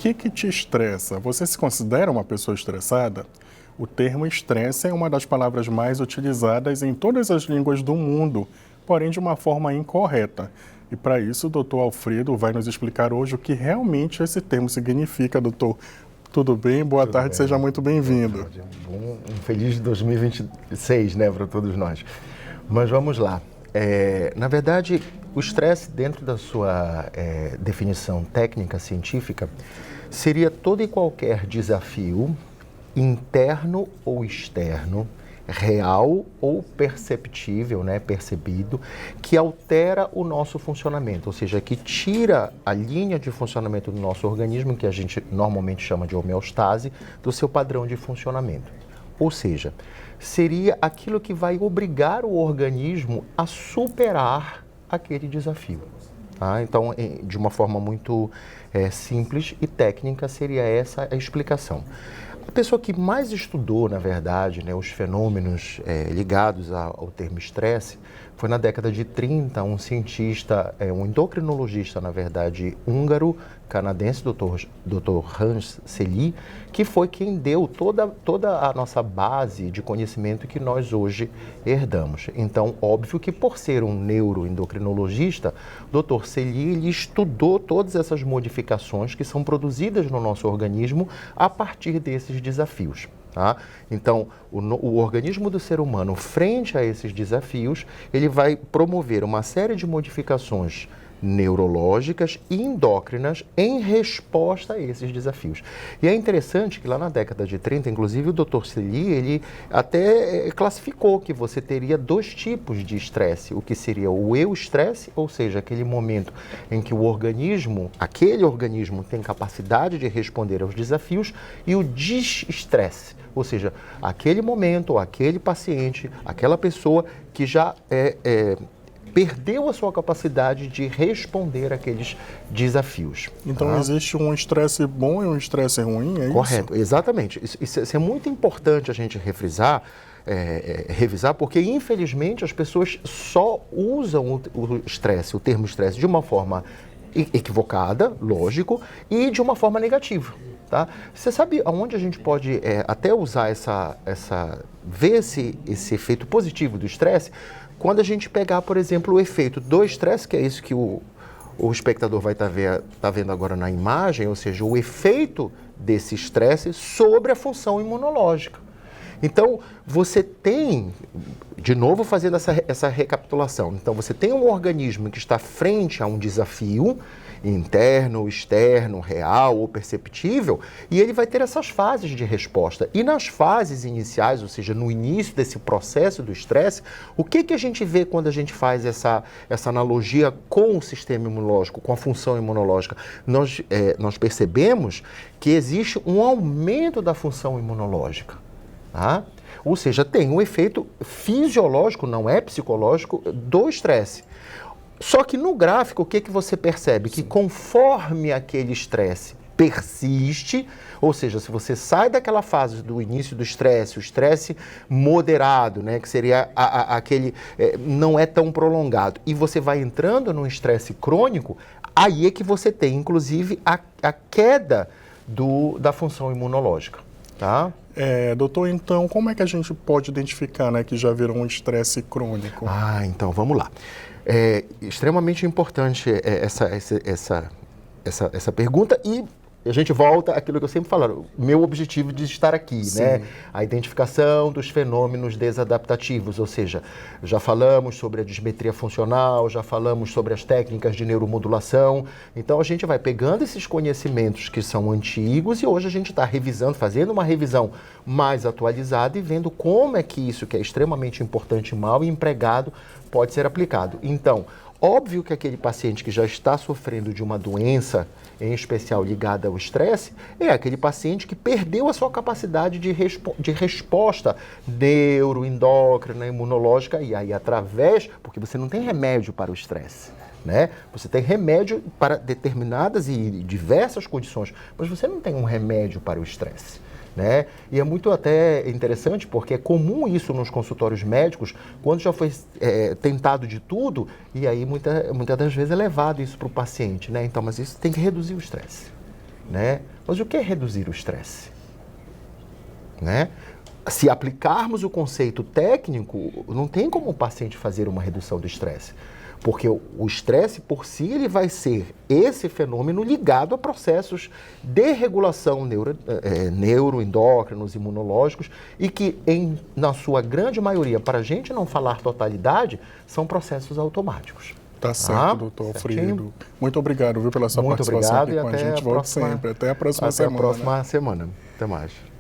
que te estressa? Você se considera uma pessoa estressada? O termo estresse é uma das palavras mais utilizadas em todas as línguas do mundo, porém de uma forma incorreta. E para isso, o doutor Alfredo vai nos explicar hoje o que realmente esse termo significa, doutor. Tudo bem? Boa Tudo tarde, bem. seja muito bem-vindo. Um feliz 2026, né, para todos nós. Mas vamos lá. Na verdade, o estresse, dentro da sua definição técnica, científica, seria todo e qualquer desafio, interno ou externo, real ou perceptível, né, percebido, que altera o nosso funcionamento, ou seja, que tira a linha de funcionamento do nosso organismo, que a gente normalmente chama de homeostase, do seu padrão de funcionamento. Ou seja, seria aquilo que vai obrigar o organismo a superar aquele desafio. Tá? Então, de uma forma muito simples e técnica, seria essa a explicação. A pessoa que mais estudou, na verdade, né, os fenômenos ligados ao termo estresse foi na década de 30, um cientista, um endocrinologista, na verdade, húngaro, canadense, Dr. Hans Selye, que foi quem deu toda a nossa base de conhecimento que nós hoje herdamos. Então, óbvio que por ser um neuroendocrinologista, Dr. Selye ele estudou todas essas modificações que são produzidas no nosso organismo a partir desses desafios. Tá? Então, o organismo do ser humano, frente a esses desafios, ele vai promover uma série de modificações neurológicas e endócrinas em resposta a esses desafios. E é interessante que lá na década de 30, inclusive o Dr. Selye, ele até classificou que você teria dois tipos de estresse, o que seria o eustresse, ou seja, aquele momento em que aquele organismo tem capacidade de responder aos desafios, e o disestresse, ou seja, aquele momento, aquele paciente, aquela pessoa que já perdeu a sua capacidade de responder àqueles desafios. Então, existe um estresse bom e um estresse ruim, é isso? Correto, exatamente. Isso é muito importante a gente revisar, porque, infelizmente, as pessoas só usam o estresse, o termo estresse, de uma forma equivocada, lógico, e de uma forma negativa. Tá? Você sabe aonde a gente pode até usar ver esse efeito positivo do estresse? Quando a gente pegar, por exemplo, o efeito do estresse, que é isso que o espectador vai tá vendo agora na imagem, ou seja, o efeito desse estresse sobre a função imunológica. Então, você tem, de novo fazendo essa recapitulação, então você tem um organismo que está frente a um desafio, interno, externo, real ou perceptível, e ele vai ter essas fases de resposta. E nas fases iniciais, ou seja, no início desse processo do estresse, o que a gente vê quando a gente faz essa analogia com o sistema imunológico, com a função imunológica? Nós percebemos que existe um aumento da função imunológica. Tá? Ou seja, tem um efeito fisiológico, não é psicológico, do estresse. Só que no gráfico, o que você percebe? Que conforme aquele estresse persiste, ou seja, se você sai daquela fase do início do estresse, o estresse moderado, né, que seria aquele não é tão prolongado, e você vai entrando num estresse crônico, aí é que você tem, inclusive, a queda da função imunológica. Tá? Doutor, então, como é que a gente pode identificar, né, que já virou um estresse crônico? Então, vamos lá. É extremamente importante essa pergunta, e a gente volta àquilo que eu sempre falo, meu objetivo de estar aqui, né? A identificação dos fenômenos desadaptativos, ou seja, já falamos sobre a dismetria funcional, já falamos sobre as técnicas de neuromodulação, então a gente vai pegando esses conhecimentos que são antigos e hoje a gente está revisando, fazendo uma revisão mais atualizada e vendo como é que isso que é extremamente importante e mal empregado pode ser aplicado. Então, óbvio que aquele paciente que já está sofrendo de uma doença, em especial ligada ao estresse, é aquele paciente que perdeu a sua capacidade de resposta neuroendócrina, imunológica, e aí porque você não tem remédio para o estresse, né? Você tem remédio para determinadas e diversas condições, mas você não tem um remédio para o estresse. Né? E é muito até interessante porque é comum isso nos consultórios médicos, quando já foi tentado de tudo, e aí muitas das vezes é levado isso para o paciente, né? Então, mas isso tem que reduzir o estresse. né? Mas o que é reduzir o estresse? Né? Se aplicarmos o conceito técnico, não tem como o paciente fazer uma redução do estresse. Porque o estresse por si ele vai ser esse fenômeno ligado a processos de regulação neuroendócrinos, imunológicos, e que, na sua grande maioria, para a gente não falar totalidade, são processos automáticos. Tá certo, doutor Alfredo. Muito obrigado, viu, pela sua participação aqui com a gente. Volte sempre. Até a próxima semana. Até a próxima semana. Até mais.